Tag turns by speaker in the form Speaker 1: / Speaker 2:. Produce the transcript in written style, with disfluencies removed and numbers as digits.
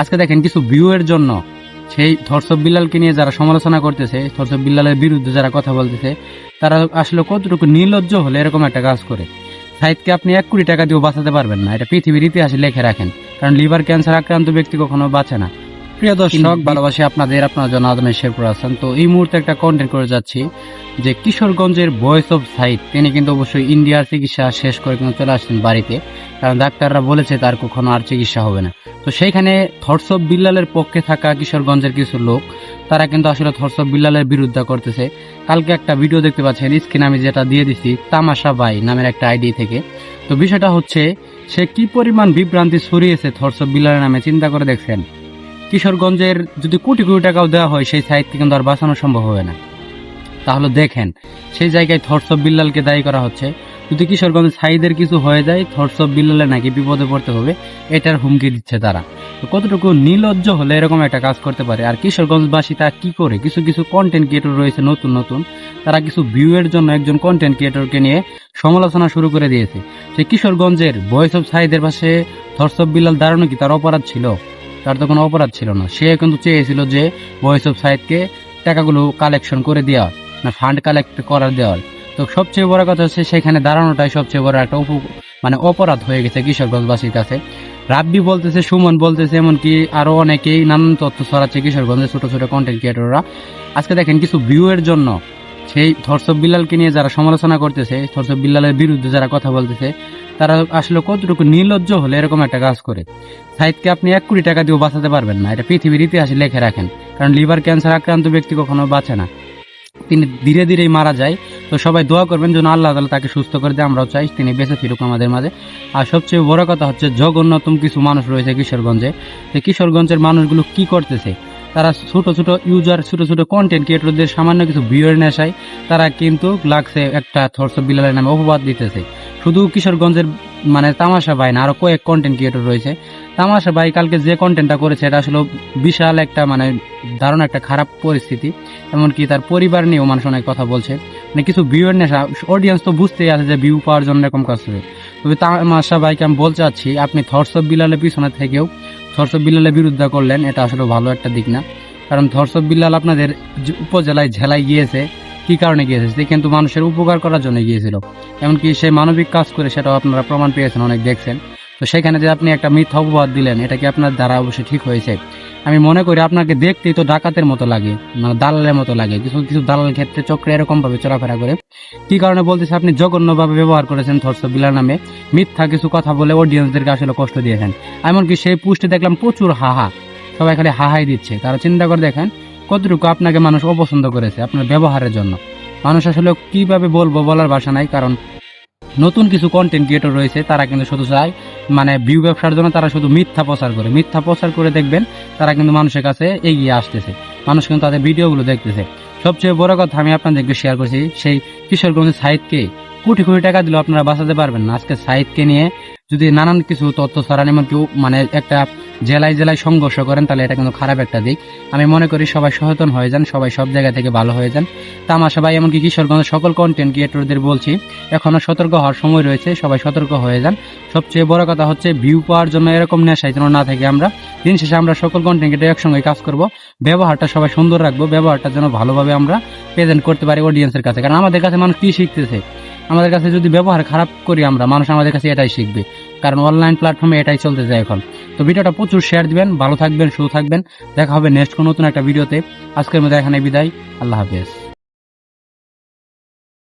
Speaker 1: আজকে দেখেন কিছু ভিউ এর জন্য সেই ধর্ষক বিল্লালকে নিয়ে যারা সমালোচনা করতেছে, ধর্ষক বিল্লালের বিরুদ্ধে যারা কথা বলতেছে, তারা আসলে কতটুকু নির্লজ্জ হলে এরকম একটা কাজ করে। সাইদকে আপনি 1 কোটি টাকা দিয়েও বাঁচাতে পারবেন না, এটা পৃথিবীর ইতিহাসে লেখে রাখেন, কারণ লিভার ক্যান্সার আক্রান্ত ব্যক্তি কখনো বাঁচে না। প্রিয় দর্শক, ভালোবাসি আপনার জন্য আদমের শেরপুর আছেন। তো এই মুহূর্তে একটা কন্টেন্ট করে যাচ্ছি যে কিশোরগঞ্জের ভয়েস অফ সাইদ, তিনি কিন্তু অবশ্যই ইন্ডিয়ার চিকিৎসা শেষ করে কিন্তু চলে আসছেন বাড়িতে, কারণ ডাক্তাররা বলেছে তার কখনো আর চিকিৎসা হবে না। তো সেইখানে ধর্ষক বিল্লালের পক্ষে থাকা কিশোরগঞ্জের কিছু লোক, তারা কিন্তু আসলে ধর্ষক বিল্লালের বিরুদ্ধে করতেছে। কালকে একটা ভিডিও দেখতে পাচ্ছেন স্ক্রিনে, আমি যেটা দিয়ে দিচ্ছি তামাশা ভাই নামের একটা আইডি থেকে। তো বিষয়টা হচ্ছে, সে কি পরিমাণ বিভ্রান্তি ছড়িয়েছে ধর্ষক বিল্লালের নামে, চিন্তা করে দেখছেন। কিশোরগঞ্জের যদি কোটি কোটি টাকাও দেওয়া হয়, সেই সাইদকে কিন্তু আর বাঁচানো সম্ভব হবে না। তাহলে দেখেন, সেই জায়গায় ধর্ষক বিল্লালকে দায়ী করা হচ্ছে। যদি কিশোরগঞ্জের সাইদের কিছু হয়ে যায়, ধর্ষক বিল্লালে নাকি বিপদে পড়তে হবে, এটার হুমকি দিচ্ছে তারা। তো কতটুকু নির্লজ্জ হলে এরকম একটা কাজ করতে পারে। আর কিশোরগঞ্জবাসী তা কি করে, কিছু কিছু কন্টেন্ট ক্রিয়েটর রয়েছে নতুন নতুন, তারা কিছু ভিউ এর জন্য একজন কন্টেন্ট ক্রিয়েটরকে নিয়ে সমালোচনা শুরু করে দিয়েছে। সেই কিশোরগঞ্জের ভয়েস অফ সাইদের পাশে ধর্ষক বিল্লাল দাঁড়ানো কি তার অপরাধ ছিল? তার তো কোনো অপরাধ ছিল না। সে কিন্তু চেয়েছিল যে ভয়েস অফ সাইদকে টাকাগুলো কালেকশন করে দেওয়া, না ফান্ড কালেক্ট করার দেওয়ার। তো সবচেয়ে বড় কথা হচ্ছে, সেখানে দাঁড়ানোটাই সবচেয়ে বড় একটা মানে অপরাধ হয়ে গেছে কিশোরগঞ্জবাসীর কাছে। রাব্বি বলতেছে, সুমন বলতেছে, এমনকি আরো অনেকেই নানান তথ্য ছড়াচ্ছে কিশোরগঞ্জের ছোট ছোট কন্টেন্ট ক্রিয়েটররা। আজকে দেখেন কিছু ভিউ এর জন্য সেই ধর্ষক বিল্লালকে নিয়ে যারা সমালোচনা করতেছে, ধর্ষক বিল্লালের বিরুদ্ধে যারা কথা বলতেছে, তারা আসলে কতটুকু নির্লজ্জ হলে এরকম একটা কাজ করে। সাইদকে আপনি 1 কোটি টাকা দিয়েও বাঁচাতে পারবেন না, এটা পৃথিবীর ইতিহাসে লেখে রাখেন, কারণ লিভার ক্যান্সার আক্রান্ত ব্যক্তি কখনো বাঁচে না, তিনি ধীরে ধীরেই মারা যায়। তো সবাই দোয়া করবেন যেন আল্লাহ তাআলা তাকে সুস্থ করে দেয়, আমরাও চাই তিনি বেঁচে ফিরুক আমাদের মাঝে। আর সবচেয়ে বড় কথা হচ্ছে, জঘন্যতম কিছু মানুষ রয়েছে কিশোরগঞ্জে। কিশোরগঞ্জের মানুষগুলো কি করতেছে, তারা ছোট ছোট ইউজার, ছোট ছোট কন্টেন্ট ক্রিয়েটরদের সামান্য কিছু ভিউয়ের নেশায় তারা কিন্তু লাগছে একটা ধর্ষক বিল্লালের নামে অপবাদ দিতেছে। শুধু কিশোরগঞ্জের মানে তামাশা ভাই না, আরো কয়েক কন্টেন্ট ক্রিয়েটর রয়েছে। তামাশা ভাই কালকে যে কন্টেন্টটা করেছে, এটা আসলে বিশাল একটা মানে দারুণ একটা খারাপ পরিস্থিতি। এমনকি তার পরিবার নিয়েও মানুষ অনেক কথা বলছে, মানে কিছু ভিউয়ের নেশা। অডিয়েন্স তো বুঝতেই আছে যে ভিউ পাওয়ার জন্য এরকম কাজ করে। তবে তামাশা ভাইকে আমি বলতে চাচ্ছি, আপনি ধর্ষক বিল্লালের পিছনে থেকেও ধর্ষক বিল্লালের বিরুদ্ধে করলেন, এটা আসলে ভালো একটা দিক না। কারণ ধর্ষক বিল্লাল আপনাদের উপজেলায় ঝেলায় গিয়েছে, কি কারণে গিয়েছে? সে কিন্তু মানুষের উপকার করার জন্য গিয়েছিল। এমনকি সে মানবিক কাজ করে, সেটাও আপনারা প্রমাণ পেয়েছেন, অনেক দেখছেন। তো সেখানে যে আপনি একটা মিথ্যা অপবাদ দিলেন, এটা কি আপনার দ্বারা অবশ্যই ঠিক হয়েছে? আমি মনে করি আপনাকে দেখতেই তো ডাকাতের মতো লাগে, মানে দালালের মতো লাগে। কিছু কিছু দালাল ক্ষেত্রে চক্রে এরকম ভাবে চলাফেরা করে। কি কারণে বলতেছে, আপনি জঘন্যভাবে ব্যবহার করেছেন ধর্ষক বিল্লাল নামে, মিথ্যা কিছু কথা বলে অডিয়েন্সদেরকে আসলে কষ্ট দিয়েছেন। এমনকি সেই পোস্টে দেখলাম প্রচুর হাহা, সবাই খালি হাহাই দিচ্ছে। তারা চিন্তা করে দেখেন কতটুকু আপনাকে মানুষ অপছন্দ করেছে আপনার ব্যবহারের জন্য। মানুষ আসলে কিভাবে বলবো, বলার ভাষা নাই। কারণ নতুন কিছু কন্টেন্ট ক্রিয়েটর রয়েছে, তারা কিন্তু শুধু চায় মানে ভিউ ব্যবসার জন্য, তারা শুধু মিথ্যা প্রচার করে। মিথ্যা প্রচার করে দেখবেন তারা কিন্তু মানুষের কাছে এগিয়ে আসতেছে, মানুষ কিন্তু তাদের ভিডিওগুলো দেখতেছে। সবচেয়ে বড় কথা আমি আপনাদেরকে শেয়ার করছি, সেই কিশোরগঞ্জের সাইদকে কোটি কোটি টাকা দিলেও আপনারা বাঁচাতে পারবেন না। আজকে সাইদকে নিয়ে যদি নানান কিছু তথ্য ছড়ান, এমনকি মানে একটা জেলায় জেলায় সংঘর্ষ করেন, তাহলে এটা কিন্তু খারাপ একটা দিক। আমি মনে করি সবাই সচেতন হয়ে যান, সবাই সব জায়গা থেকে ভালো হয়ে যান। তামাশা ভাই এমনকি কিশোরগঞ্জের সকল কন্টেন্ট ক্রিয়েটরদের বলছি, এখনো সতর্ক হওয়ার সময় রয়েছে, সবাই সতর্ক হয়ে যান। সবচেয়ে বড় কথা হচ্ছে, ভিউ পাওয়ার জন্য এরকম নেশায় যেন না থাকে আমরা। দিন শেষে আমরা সকল কন্টেন্ট ক্রিয়েটর একসঙ্গে কাজ করব, ব্যবহারটা সবাই সুন্দর রাখবো, ব্যবহারটা যেন ভালোভাবে আমরা প্রেজেন্ট করতে পারি অডিয়েন্সের কাছে। কারণ আমাদের কাছে মানুষ কি শিখতেছে, আমাদের কাছে যদি ব্যবহার খারাপ করি আমরা, মানুষ আমাদের কাছে এটাই শিখবে। কারণ অনলাইন প্ল্যাটফর্মে এটাই চলতে যায় এখন। তো ভিডিওটা প্রচুর শেয়ার দিবেন, ভালো থাকবেন, সুস্থ থাকবেন। দেখা হবে নেক্সট কোনো নতুন একটা ভিডিওতে। আজকের মধ্যে এখানে বিদায়, আল্লাহ হাফেজ।